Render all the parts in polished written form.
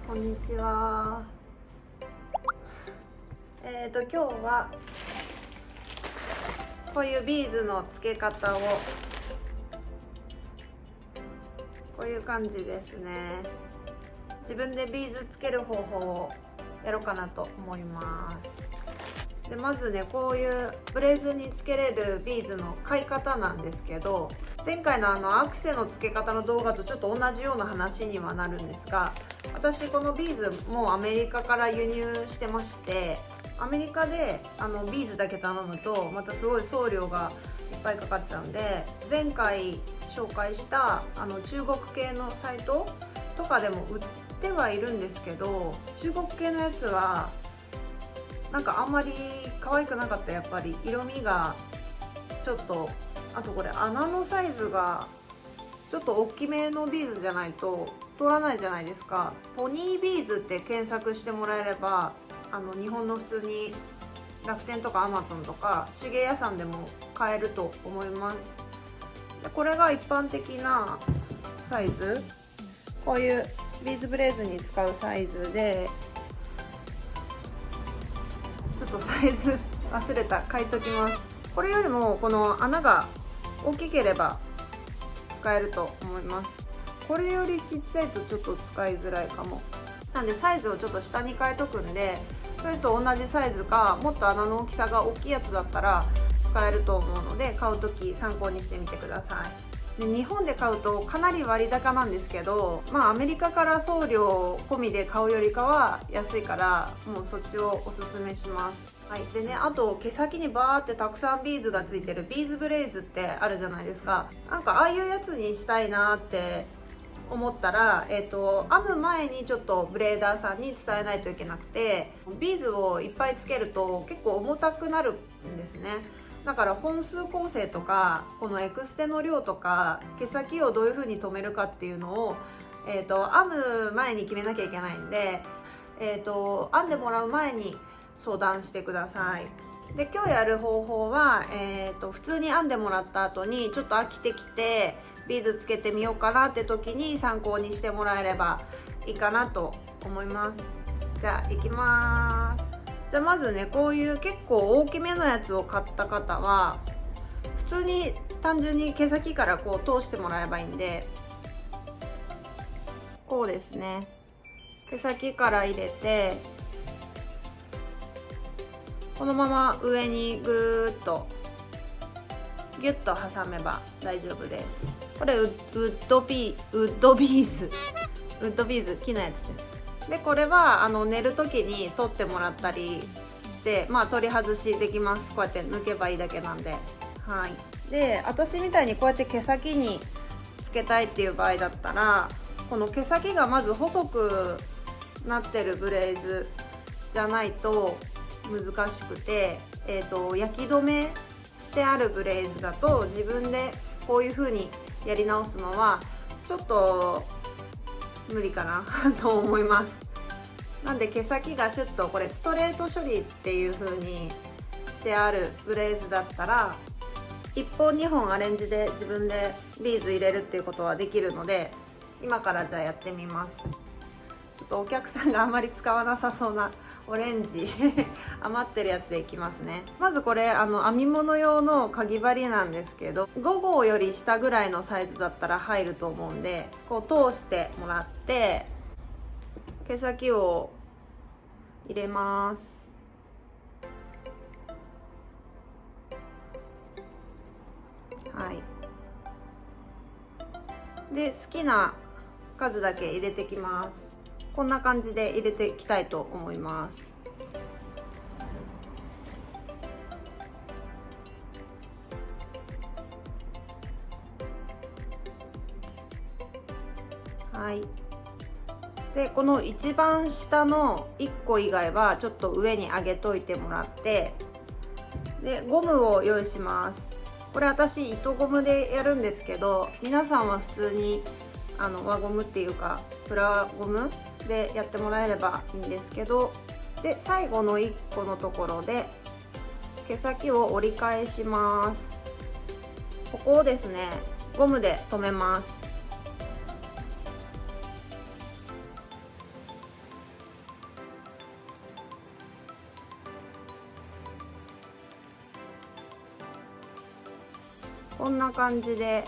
こんにちは。今日はこういうビーズの付け方をこういう感じですね。自分でビーズつける方法をやろうかなと思います。でまずね、こういうブレーズにつけれるビーズの買い方なんですけど、前回のアクセの付け方の動画とちょっと同じような話にはなるんですが、私このビーズもアメリカから輸入してまして、アメリカでビーズだけ頼むとまたすごい送料がいっぱいかかっちゃうんで、前回紹介した中国系のサイトとかでも売ってはいるんですけど、中国系のやつはなんかあんまり可愛くなかった。やっぱり色味がちょっと、あとこれ穴のサイズがちょっと大きめのビーズじゃないと通らないじゃないですか。ポニービーズって検索してもらえれば日本の普通に楽天とかアマゾンとか手芸屋さんでも買えると思います。でこれが一般的なサイズ、こういうビーズブレーズに使うサイズで、ちょっとサイズ忘れた、書いときます。これよりもこの穴が大きければ使えると思います。これよりちっちゃいとちょっと使いづらいかも。なんでサイズをちょっと下に変えとくんで、それと同じサイズかもっと穴の大きさが大きいやつだったら使えると思うので、買う時参考にしてみてください。で日本で買うとかなり割高なんですけど、アメリカから送料込みで買うよりかは安いから、もうそっちをおすすめします。はい、でね、あと毛先にバーってたくさんビーズがついてるビーズブレイズってあるじゃないですか。なんかああいうやつにしたいなって思ったら、編む前にちょっとブレーダーさんに伝えないといけなくて、ビーズをいっぱいつけると結構重たくなるんですね。だから本数構成とかこのエクステの量とか毛先をどういう風に留めるかっていうのを、編む前に決めなきゃいけないんで、編んでもらう前に相談してください。で今日やる方法は、普通に編んでもらった後にちょっと飽きてきてビーズつけてみようかなって時に参考にしてもらえればいいかなと思います。じゃあいきます。じゃあまずね、こういう結構大きめのやつを買った方は普通に単純に毛先からこう通してもらえばいいんで、こうですね、毛先から入れてこのまま上にぐーっとギュッと挟めば大丈夫です。これウッドビーズ木のやつです。でこれは寝る時に取ってもらったりして、取り外しできます。こうやって抜けばいいだけなんで。はい。で私みたいにこうやって毛先につけたいっていう場合だったら、この毛先がまず細くなってるブレーズじゃないと難しくて、焼き止めしてあるブレーズだと自分でこういう風にやり直すのはちょっと無理かなと思います。なんで毛先がシュッと、これストレート処理っていう風にしてあるブレーズだったら1本2本アレンジで自分でビーズ入れるっていうことはできるので、今からじゃあやってみます。ちょっとお客さんがあんまり使わなさそうなオレンジ余ってるやつでいきますね。まずこれ編み物用のかぎ針なんですけど、5号より下ぐらいのサイズだったら入ると思うんで、こう通してもらって毛先を入れます。はい。で好きな数だけ入れてきます。こんな感じで入れていきたいと思います。はい。でこの一番下の1個以外はちょっと上に上げといてもらって、でゴムを用意します。これ私糸ゴムでやるんですけど、皆さんは普通に輪ゴムっていうかプラゴムでやってもらえればいいんですけど、で最後の1個のところで毛先を折り返します。ここをですねゴムで留めます。こんな感じで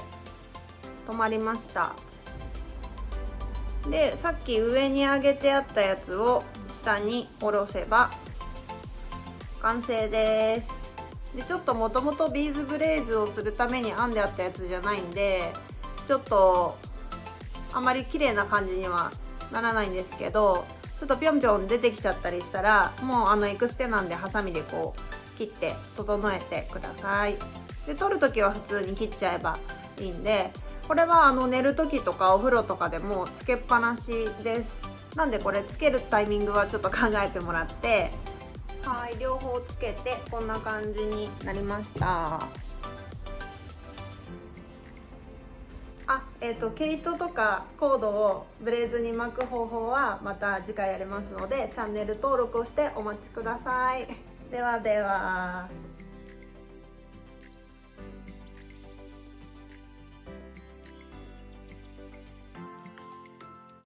止まりました。でさっき上に上げてあったやつを下に下ろせば完成です。でちょっともともとビーズブレイズをするために編んであったやつじゃないんで、ちょっとあまり綺麗な感じにはならないんですけど、ちょっとぴょんぴょん出てきちゃったりしたら、もうエクステなんでハサミでこう切って整えてください。で取る時は普通に切っちゃえばいいんで、これは寝る時とかお風呂とかでもつけっぱなしです。なんでこれつけるタイミングはちょっと考えてもらって、はい、両方つけてこんな感じになりました。毛糸とかコードをブレーズに巻く方法はまた次回やりますので、チャンネル登録をしてお待ちください。ではでは。